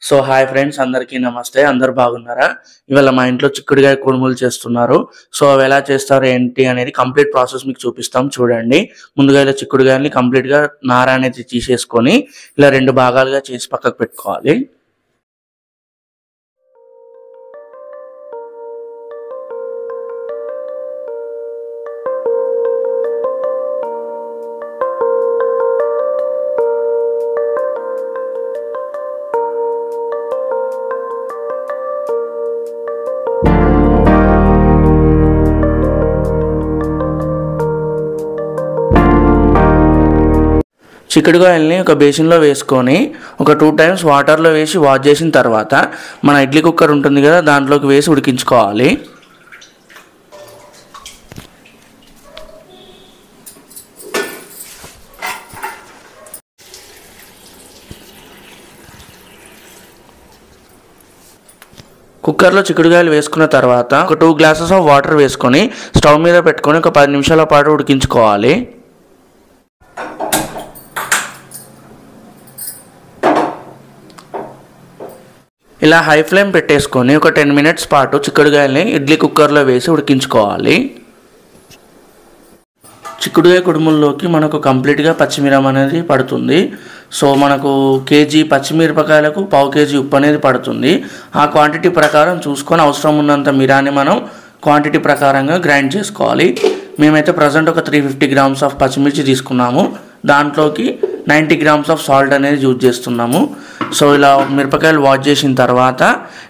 So hi friends, అందరికీ నమస్తే. అందరు బాగున్నారా? ఇవాళ మా ఇంట్లో చిక్కుడుగాయ కుడుములు చేస్తున్నారు. సో అవి ఎలా చేస్తారు ఏంటి అనేది కంప్లీట్ ప్రాసెస్ మీకు చూపిస్తాం, చూడండి. ముందుగా ఇలా చిక్కుడుగాయని కంప్లీట్గా నార అనేది తీసేసుకొని ఇలా 2 భాగాలుగా చేసి పక్కకు పెట్టుకోవాలి. చిక్కుడుగాయల్ని ఒక బేసిన్లో వేసుకొని ఒక 2 టైమ్స్ వాటర్లో వేసి వాష్ చేసిన తర్వాత మన ఇడ్లీ కుక్కర్ ఉంటుంది కదా, దాంట్లోకి వేసి ఉడికించుకోవాలి. కుక్కర్లో చిక్కుడుగాయలు వేసుకున్న తర్వాత ఒక 2 గ్లాసెస్ ఆఫ్ వాటర్ వేసుకొని స్టవ్ మీద పెట్టుకొని ఒక 10 నిమిషాల పాటు ఉడికించుకోవాలి. ఇలా హై ఫ్లేమ్ పెట్టేసుకొని ఒక 10 మినిట్స్ పాటు చిక్కుడుగాయల్ని ఇడ్లీ కుక్కర్లో వేసి ఉడికించుకోవాలి. చిక్కుడుగాయ కుడుముల్లోకి మనకు కంప్లీట్గా పచ్చిమిరం అనేది పడుతుంది. సో మనకు కేజీ పచ్చిమిరపకాయలకు 1/2 కేజీ ఉప్పు అనేది పడుతుంది. ఆ క్వాంటిటీ ప్రకారం చూసుకొని అవసరం ఉన్నంత మిరాన్ని మనం క్వాంటిటీ ప్రకారంగా గ్రైండ్ చేసుకోవాలి. మేమైతే ప్రజెంట్ ఒక 350 గ్రామ్స్ ఆఫ్ పచ్చిమిర్చి తీసుకున్నాము. దాంట్లోకి 90 గ్రామ్స్ ఆఫ్ సాల్ట్ అనేది యూజ్ చేస్తున్నాము. సో ఇలా మిరపకాయలు వాష్ చేసిన తర్వాత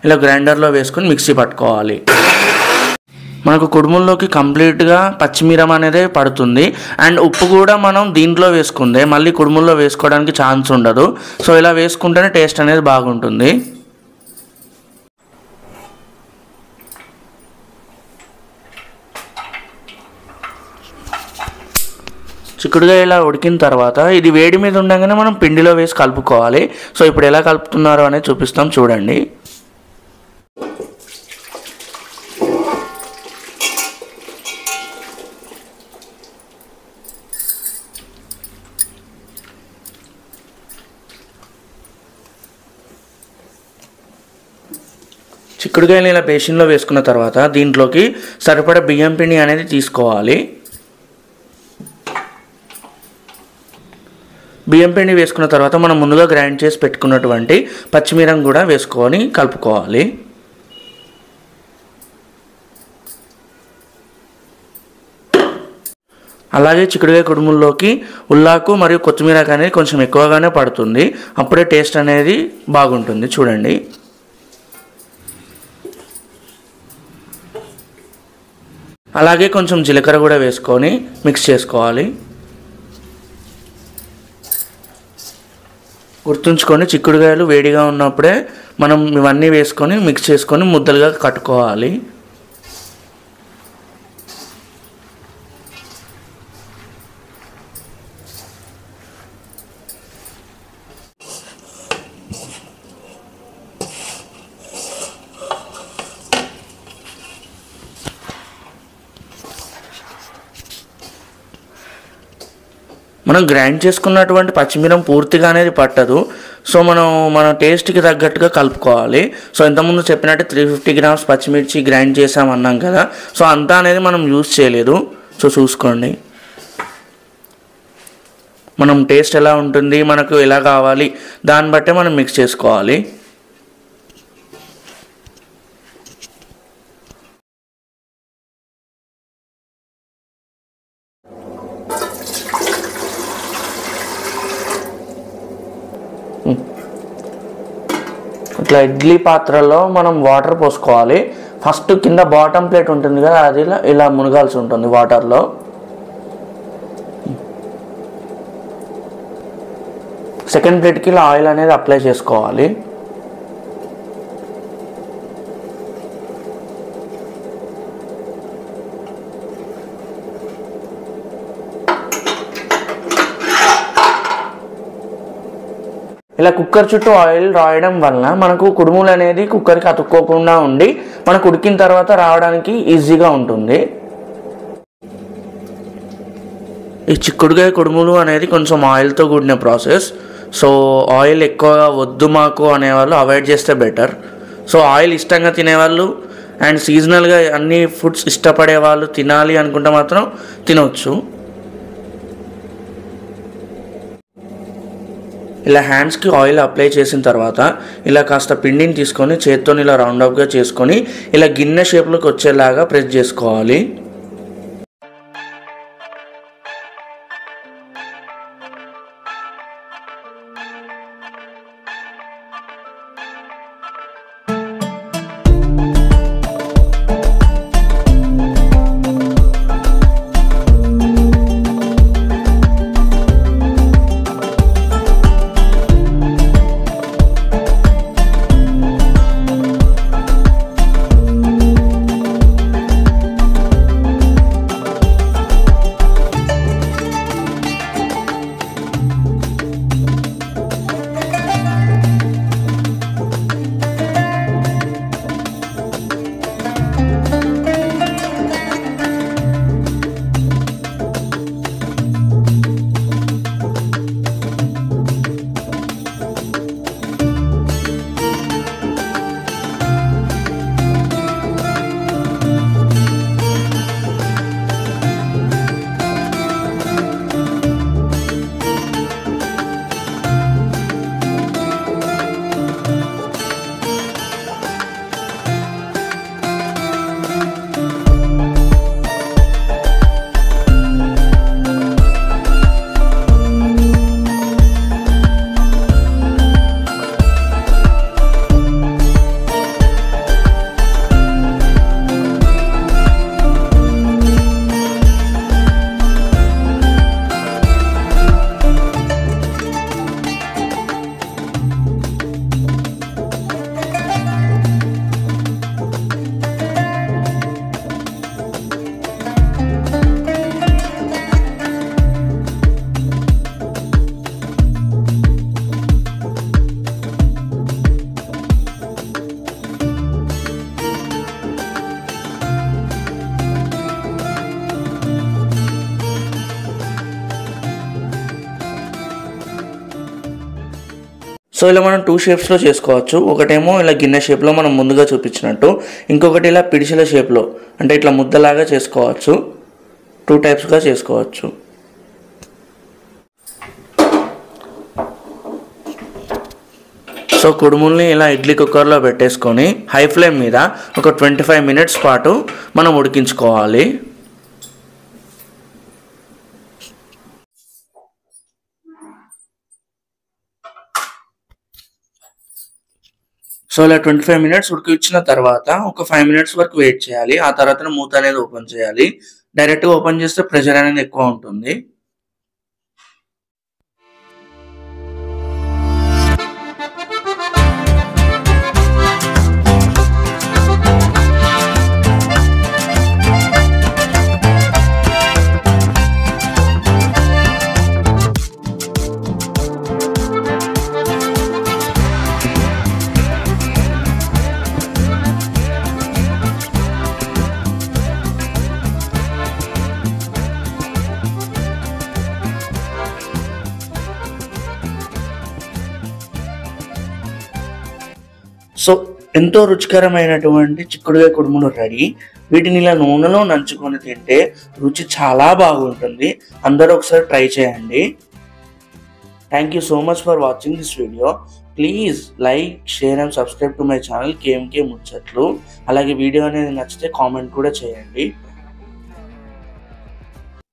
ఇలా గ్రైండర్లో వేసుకొని మిక్సీ పట్టుకోవాలి. మనకు కుడుముల్లోకి కంప్లీట్గా పచ్చిమిరం అనేది పడుతుంది. అండ్ ఉప్పు కూడా మనం దీంట్లో వేసుకుందే మళ్ళీ కుడుముల్లో వేసుకోవడానికి ఛాన్స్ ఉండదు. సో ఇలా వేసుకుంటేనే టేస్ట్ అనేది బాగుంటుంది. చిక్కుడుగాయ ఇలా ఉడికిన తర్వాత ఇది వేడి మీద ఉండగానే మనం పిండిలో వేసి కలుపుకోవాలి. సో ఇప్పుడు ఎలా కలుపుతున్నారో అనేది చూపిస్తాం, చూడండి. చిక్కుడుగాయలు ఇలా బేసిన్లో వేసుకున్న తర్వాత దీంట్లోకి సరిపడా బియ్యం పిండి అనేది తీసుకోవాలి. బియ్యం పిండి వేసుకున్న తర్వాత మనం ముందుగా గ్రైండ్ చేసి పెట్టుకున్నటువంటి పచ్చిమిరం కూడా వేసుకొని కలుపుకోవాలి. అలాగే చిక్కుడుగాయ కుడుముల్లోకి ఉల్లాకు మరియు కొత్తిమీర అనేది కొంచెం ఎక్కువగానే పడుతుంది. అప్పుడే టేస్ట్ అనేది బాగుంటుంది, చూడండి. అలాగే కొంచెం జీలకర్ర కూడా వేసుకొని మిక్స్ చేసుకోవాలి. గుర్తుంచుకొని చిక్కుడుగాయలు వేడిగా ఉన్నప్పుడే మనం ఇవన్నీ వేసుకొని మిక్స్ చేసుకొని ముద్దలుగా కట్టుకోవాలి. మనం గ్రైండ్ చేసుకున్నటువంటి పచ్చిమిరం పూర్తిగా అనేది పట్టదు. సో మన టేస్ట్కి తగ్గట్టుగా కలుపుకోవాలి. సో ఇంతకుముందు చెప్పినట్టు 350 గ్రామ్స్ పచ్చిమిర్చి గ్రైండ్ చేసామన్నాం కదా, సో అంతా అనేది మనం యూజ్ చేయలేదు. సో చూసుకోండి, మనం టేస్ట్ ఎలా ఉంటుంది, మనకు ఎలా కావాలి దాన్ని బట్టే మనం మిక్స్ చేసుకోవాలి. ఇట్లా ఇడ్లీ పాత్రలో మనం వాటర్ పోసుకోవాలి. ఫస్ట్ కింద బాటమ్ ప్లేట్ ఉంటుంది కదా, అది ఇలా మునగాల్సి ఉంటుంది వాటర్లో. సెకండ్ ప్లేట్కి ఇలా ఆయిల్ అనేది అప్లై చేసుకోవాలి. ఇలా కుక్కర్ చుట్టూ ఆయిల్ రాయడం వలన మనకు కుడుములు అనేది కుక్కర్కి అతుక్కోకుండా ఉండి మనకు ఉడికిన తర్వాత రావడానికి ఈజీగా ఉంటుంది. ఈ చిక్కుడుకాయ కుడుములు అనేది కొంచెం ఆయిల్తో కూడిన ప్రాసెస్. సో ఆయిల్ ఎక్కువగా వద్దు మాకు అనేవాళ్ళు అవాయిడ్ చేస్తే బెటర్. సో ఆయిల్ ఇష్టంగా తినేవాళ్ళు అండ్ సీజనల్గా అన్ని ఫుడ్స్ ఇష్టపడే వాళ్ళు తినాలి అనుకుంటే మాత్రం తినవచ్చు. ఇలా హ్యాండ్స్కి ఆయిల్ అప్లై చేసిన తర్వాత ఇలా కాస్త పిండిని తీసుకొని చేత్తో ఇలా రౌండప్గా చేసుకొని ఇలా గిన్నె షేప్లోకి వచ్చేలాగా ప్రెస్ చేసుకోవాలి. సో ఇలా మనం 2 షేప్స్లో చేసుకోవచ్చు. ఒకటేమో ఇలా గిన్నె షేప్లో మనం ముందుగా చూపించినట్టు, ఇంకొకటి ఇలా పిడిచెల షేప్లో అంటే ఇట్లా ముద్దలాగా చేసుకోవచ్చు. 2 టైప్స్గా చేసుకోవచ్చు. సో కుడుముల్ని ఇలా ఇడ్లీ కుక్కర్లో పెట్టేసుకొని హై ఫ్లేమ్ మీద ఒక 25 మినిట్స్ పాటు మనం ఉడికించుకోవాలి. సో ఇలా 25 మినిట్స్ ఉడికించిన తర్వాత ఒక 5 మినిట్స్ వరకు వెయిట్ చేయాలి. ఆ తర్వాత మూత అనేది ఓపెన్ చేయాలి. డైరెక్ట్గా ఓపెన్ చేస్తే ప్రెషర్ అనేది ఎక్కువ ఉంటుంది. సో ఎంతో రుచికరమైనటువంటి చిక్కుడుకాయ కుడుములు రెడీ. వీటిని ఇలా నూనెలో నంచుకొని తింటే రుచి చాలా బాగుంటుంది. అందరూ ఒకసారి ట్రై చేయండి. Thank you so much for watching this video. Please like, share and subscribe to my channel KMK ముచ్చట్లు. అలాగే వీడియో అనేది నచ్చితే కామెంట్ కూడా చేయండి.